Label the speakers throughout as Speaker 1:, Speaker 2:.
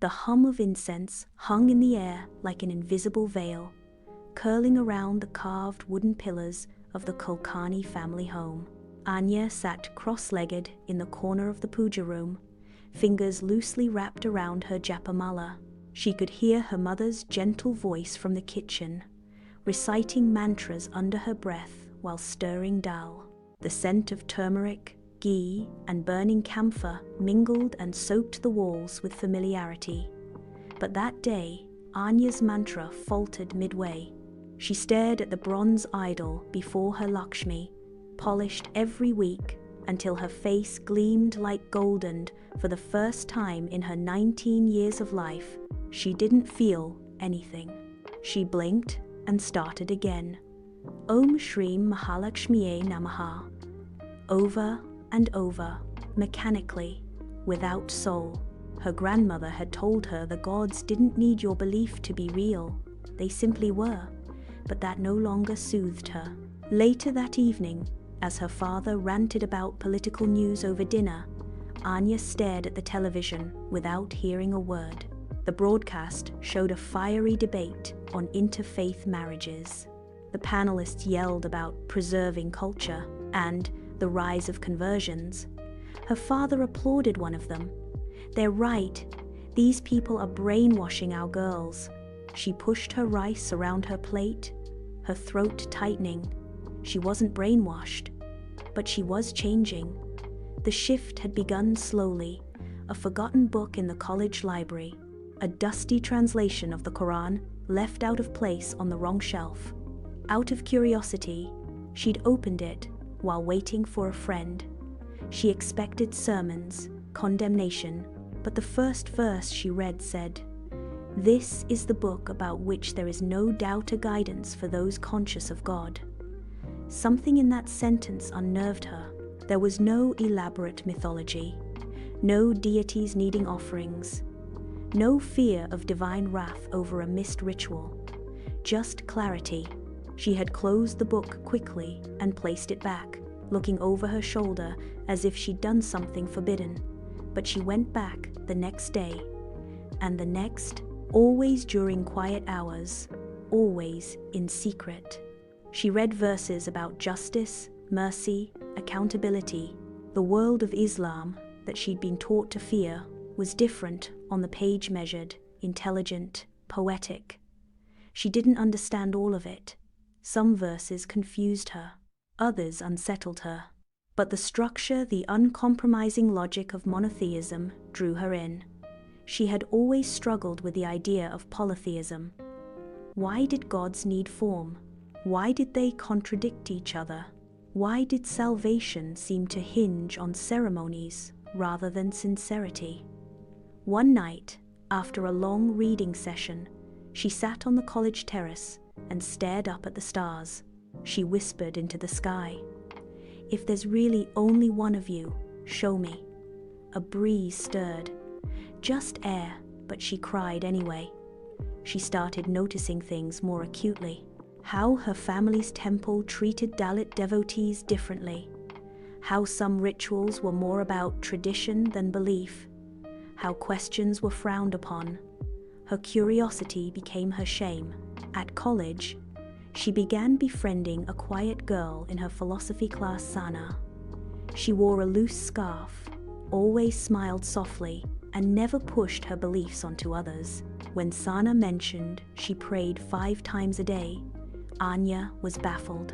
Speaker 1: The hum of incense hung in the air like an invisible veil, curling around the carved wooden pillars of the Kulkarni family home. Anya sat cross-legged in the corner of the puja room, fingers loosely wrapped around her japamala. She could hear her mother's gentle voice from the kitchen, reciting mantras under her breath while stirring dal. The scent of turmeric, ghee, and burning camphor mingled and soaked the walls with familiarity. But that day, Anya's mantra faltered midway. She stared at the bronze idol before her Lakshmi, polished every week until her face gleamed like golden. For the first time in her 19 years of life, she didn't feel anything. She blinked and started again. Om Shrim Mahalakshmiye Namaha. Over and over, mechanically, without soul. Her grandmother had told her the gods didn't need your belief to be real. They simply were, but that no longer soothed her. Later that evening, as her father ranted about political news over dinner, Anya stared at the television without hearing a word. The broadcast showed a fiery debate on interfaith marriages. The panelists yelled about preserving culture and the rise of conversions. Her father applauded one of them. "They're right. These people are brainwashing our girls." She pushed her rice around her plate, her throat tightening. She wasn't brainwashed, but she was changing. The shift had begun slowly. A forgotten book in the college library, a dusty translation of the Quran left out of place on the wrong shelf. Out of curiosity, she'd opened it while waiting for a friend. She expected sermons, condemnation, but the first verse she read said, "This is the book about which there is no doubt or guidance for those conscious of God." Something in that sentence unnerved her. There was no elaborate mythology, no deities needing offerings, no fear of divine wrath over a missed ritual, just clarity. She had closed the book quickly and placed it back, looking over her shoulder as if she'd done something forbidden. But she went back the next day, and the next, always during quiet hours, always in secret. She read verses about justice, mercy, accountability. The world of Islam that she'd been taught to fear was different on the page, measured, intelligent, poetic. She didn't understand all of it. Some verses confused her, others unsettled her. But the structure, the uncompromising logic of monotheism drew her in. She had always struggled with the idea of polytheism. Why did gods need form? Why did they contradict each other? Why did salvation seem to hinge on ceremonies rather than sincerity? One night, after a long reading session, she sat on the college terrace and stared up at the stars. She whispered into the sky, "If there's really only one of you, show me." A breeze stirred. Just air, but she cried anyway. She started noticing things more acutely. How her family's temple treated Dalit devotees differently. How some rituals were more about tradition than belief. How questions were frowned upon. Her curiosity became her shame. At college, she began befriending a quiet girl in her philosophy class, Sana. She wore a loose scarf, always smiled softly, and never pushed her beliefs onto others. When Sana mentioned she prayed 5 times a day, Anya was baffled.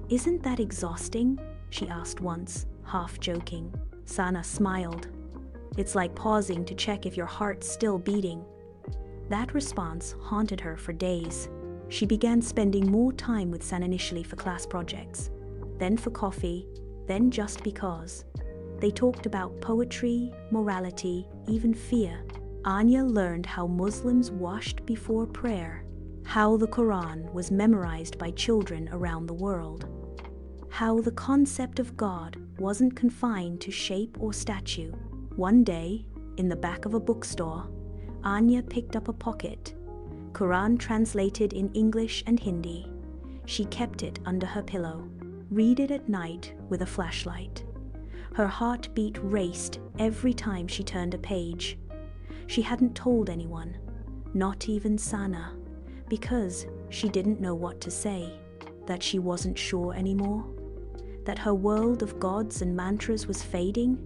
Speaker 1: "Isn't that exhausting?" she asked once, half joking. Sana smiled. "It's like pausing to check if your heart's still beating." That response haunted her for days. She began spending more time with Sana initially for class projects, then for coffee, then just because. They talked about poetry, morality, even fear. Anya learned how Muslims washed before prayer, how the Quran was memorized by children around the world, how the concept of God wasn't confined to shape or statue. One day, in the back of a bookstore, Anya picked up a pocket, Quran translated in English and Hindi. She kept it under her pillow, read it at night with a flashlight. Her heartbeat raced every time she turned a page. She hadn't told anyone, not even Sana, because she didn't know what to say, that she wasn't sure anymore, that her world of gods and mantras was fading,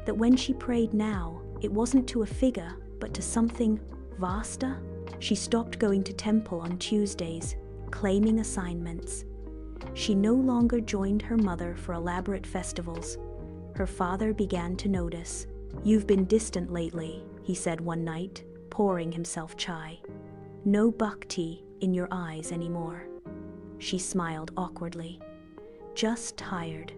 Speaker 1: that when she prayed now, it wasn't to a figure, but to something vaster. She stopped going to temple on Tuesdays, claiming assignments. She no longer joined her mother for elaborate festivals. Her father began to notice. "You've been distant lately," he said one night, pouring himself chai. "No bhakti in your eyes anymore." She smiled awkwardly. "Just tired.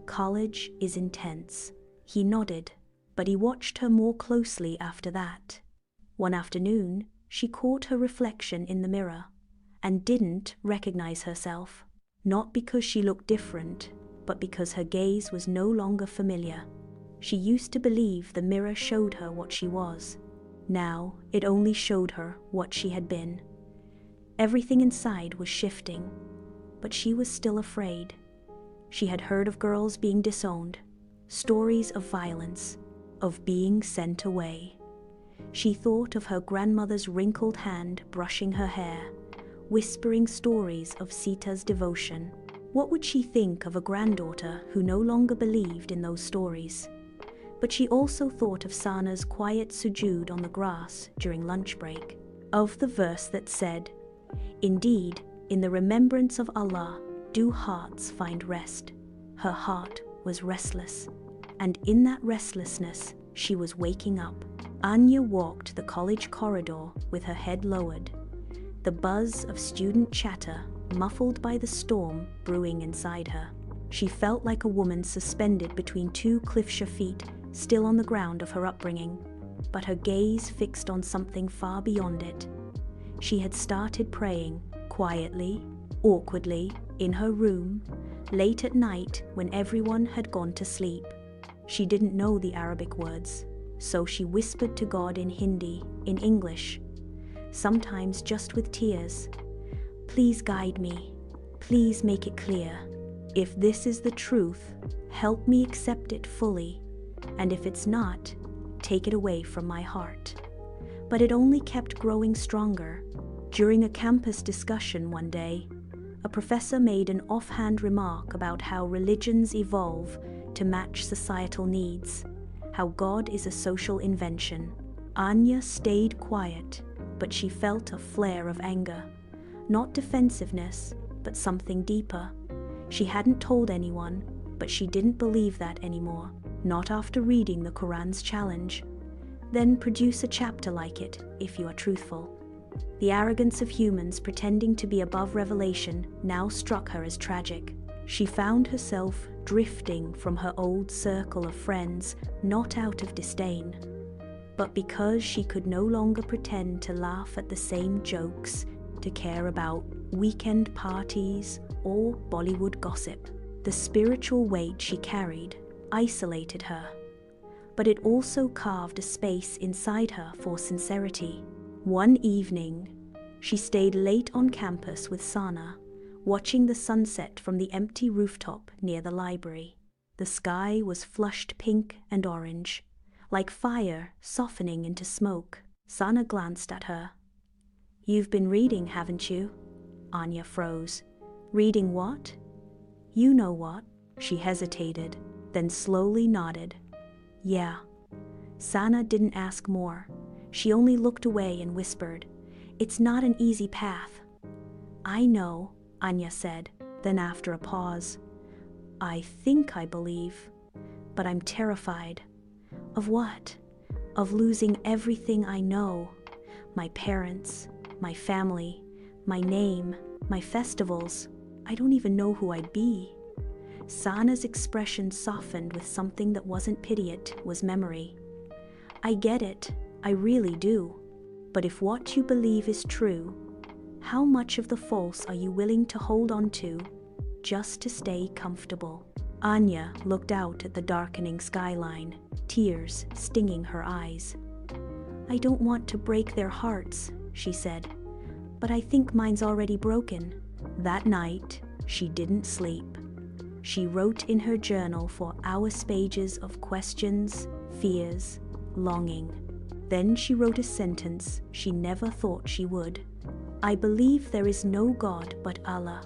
Speaker 1: College is intense." He nodded, but he watched her more closely after that. One afternoon, she caught her reflection in the mirror and didn't recognize herself, not because she looked different, but because her gaze was no longer familiar. She used to believe the mirror showed her what she was. Now, it only showed her what she had been. Everything inside was shifting, but she was still afraid. She had heard of girls being disowned, stories of violence, of being sent away. She thought of her grandmother's wrinkled hand brushing her hair, whispering stories of Sita's devotion. What would she think of a granddaughter who no longer believed in those stories? But she also thought of Sana's quiet sujood on the grass during lunch break, of the verse that said, "Indeed, in the remembrance of Allah, do hearts find rest." Her heart was restless, and in that restlessness, she was waking up. Anya walked the college corridor with her head lowered, the buzz of student chatter muffled by the storm brewing inside her. She felt like a woman suspended between two cliff-shire feet, still on the ground of her upbringing, but her gaze fixed on something far beyond it. She had started praying, quietly, awkwardly, in her room, late at night when everyone had gone to sleep. She didn't know the Arabic words, so she whispered to God in Hindi, in English, sometimes just with tears. "Please guide me. Please make it clear. If this is the truth, help me accept it fully. And if it's not, take it away from my heart." But it only kept growing stronger. During a campus discussion one day, a professor made an offhand remark about how religions evolve to match societal needs, how God is a social invention. Anya stayed quiet, but she felt a flare of anger. Not defensiveness, but something deeper. She hadn't told anyone, but she didn't believe that anymore. Not after reading the Quran's challenge. Then produce a chapter like it, if you are truthful. The arrogance of humans pretending to be above revelation now struck her as tragic. She found herself drifting from her old circle of friends, not out of disdain, but because she could no longer pretend to laugh at the same jokes, to care about weekend parties or Bollywood gossip. The spiritual weight she carried isolated her, but it also carved a space inside her for sincerity. One evening, she stayed late on campus with Sana, watching the sunset from the empty rooftop near the library. The sky was flushed pink and orange, like fire softening into smoke. Sana glanced at her. "You've been reading, haven't you?" Anya froze. "Reading what?" "You know what." She hesitated, then slowly nodded. "Yeah." Sana didn't ask more. She only looked away and whispered, "It's not an easy path." "I know," Anya said. Then after a pause, "I think I believe, but I'm terrified." "Of what?" "Of losing everything I know. My parents, my family, my name, my festivals. I don't even know who I'd be." Sana's expression softened with something that wasn't pity, it was memory. "I get it, I really do. But if what you believe is true, how much of the false are you willing to hold on to just to stay comfortable?" Anya looked out at the darkening skyline, tears stinging her eyes. "I don't want to break their hearts," she said, "but I think mine's already broken." That night, she didn't sleep. She wrote in her journal for hours pages of questions, fears, longing. Then she wrote a sentence she never thought she would. "I believe there is no God but Allah."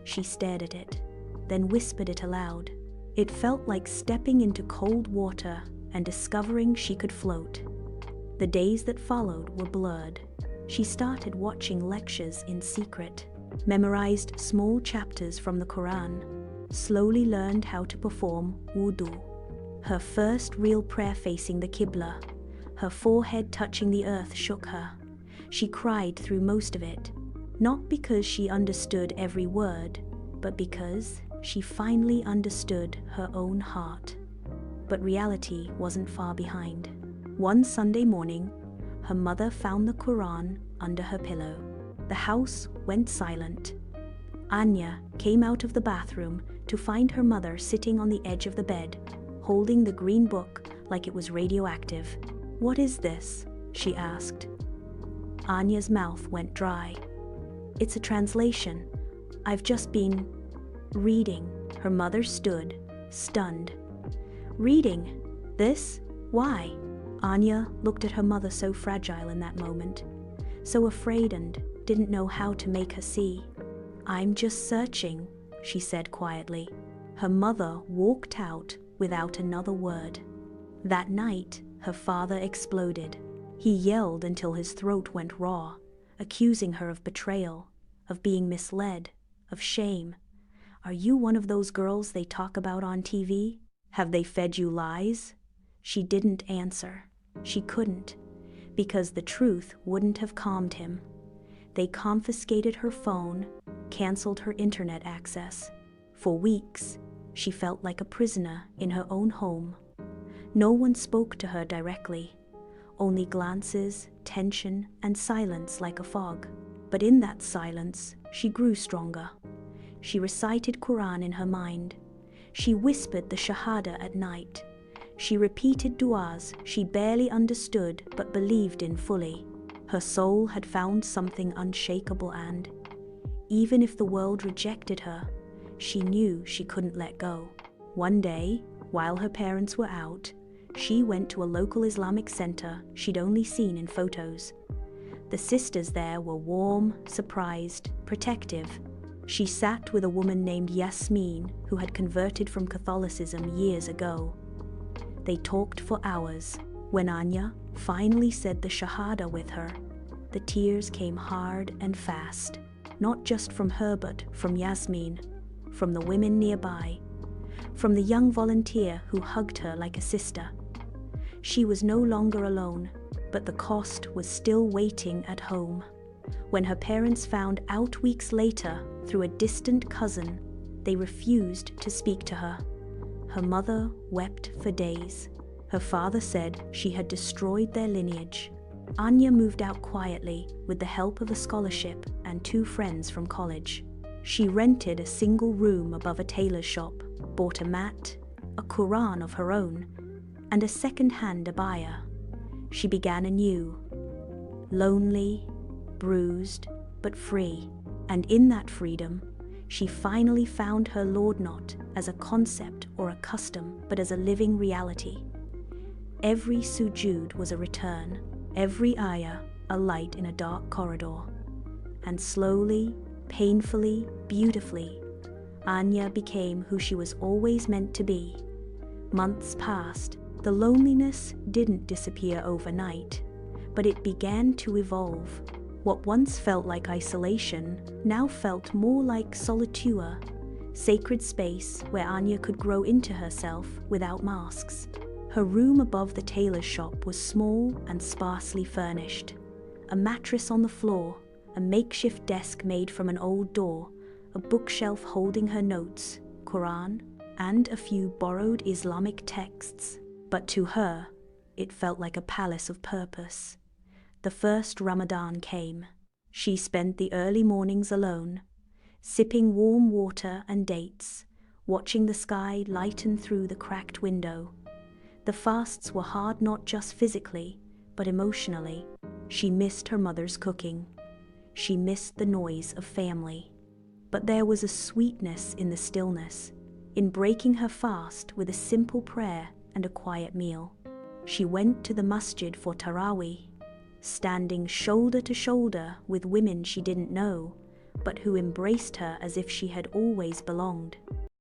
Speaker 1: She stared at it, then whispered it aloud. It felt like stepping into cold water and discovering she could float. The days that followed were blurred. She started watching lectures in secret, memorized small chapters from the Quran, slowly learned how to perform wudu. Her first real prayer facing the Qibla, her forehead touching the earth shook her. She cried through most of it, not because she understood every word, but because she finally understood her own heart. But reality wasn't far behind. One Sunday morning, her mother found the Quran under her pillow. The house went silent. Anya came out of the bathroom to find her mother sitting on the edge of the bed, holding the green book like it was radioactive. "What is this?" she asked. Anya's mouth went dry. "It's a translation. I've just been reading." Her mother stood, stunned. "Reading? This? Why?" Anya looked at her mother, so fragile in that moment, so afraid, and didn't know how to make her see. "I'm just searching," she said quietly. Her mother walked out without another word. That night, her father exploded. He yelled until his throat went raw, accusing her of betrayal, of being misled, of shame. "Are you one of those girls they talk about on TV? Have they fed you lies?" She didn't answer. She couldn't, because the truth wouldn't have calmed him. They confiscated her phone, canceled her internet access. For weeks, she felt like a prisoner in her own home. No one spoke to her directly, only glances, tension, and silence like a fog. But in that silence, she grew stronger. She recited Quran in her mind. She whispered the Shahada at night. She repeated du'as she barely understood but believed in fully. Her soul had found something unshakable, and, even if the world rejected her, she knew she couldn't let go. One day, while her parents were out, she went to a local Islamic center she'd only seen in photos. The sisters there were warm, surprised, protective. She sat with a woman named Yasmin, who had converted from Catholicism years ago. They talked for hours. When Anya finally said the Shahada with her, the tears came hard and fast, not just from her but from Yasmin, from the women nearby, from the young volunteer who hugged her like a sister. She was no longer alone, but the cost was still waiting at home. When her parents found out weeks later through a distant cousin, they refused to speak to her. Her mother wept for days. Her father said she had destroyed their lineage. Anya moved out quietly with the help of a scholarship and 2 friends from college. She rented a single room above a tailor's shop, bought a mat, a Quran of her own, and a second-hand abaya. She began anew, lonely, bruised, but free. And in that freedom, she finally found her Lord, not as a concept or a custom, but as a living reality. Every sujood was a return, every ayah a light in a dark corridor. And slowly, painfully, beautifully, Anya became who she was always meant to be. Months passed. The loneliness didn't disappear overnight, but it began to evolve. What once felt like isolation now felt more like solitude, sacred space where Anya could grow into herself without masks. Her room above the tailor's shop was small and sparsely furnished. A mattress on the floor, a makeshift desk made from an old door, a bookshelf holding her notes, Quran, and a few borrowed Islamic texts. But to her, it felt like a palace of purpose. The first Ramadan came. She spent the early mornings alone, sipping warm water and dates, watching the sky lighten through the cracked window. The fasts were hard not just physically, but emotionally. She missed her mother's cooking. She missed the noise of family. But there was a sweetness in the stillness, in breaking her fast with a simple prayer and a quiet meal. She went to the masjid for Tarawih, standing shoulder to shoulder with women she didn't know, but who embraced her as if she had always belonged.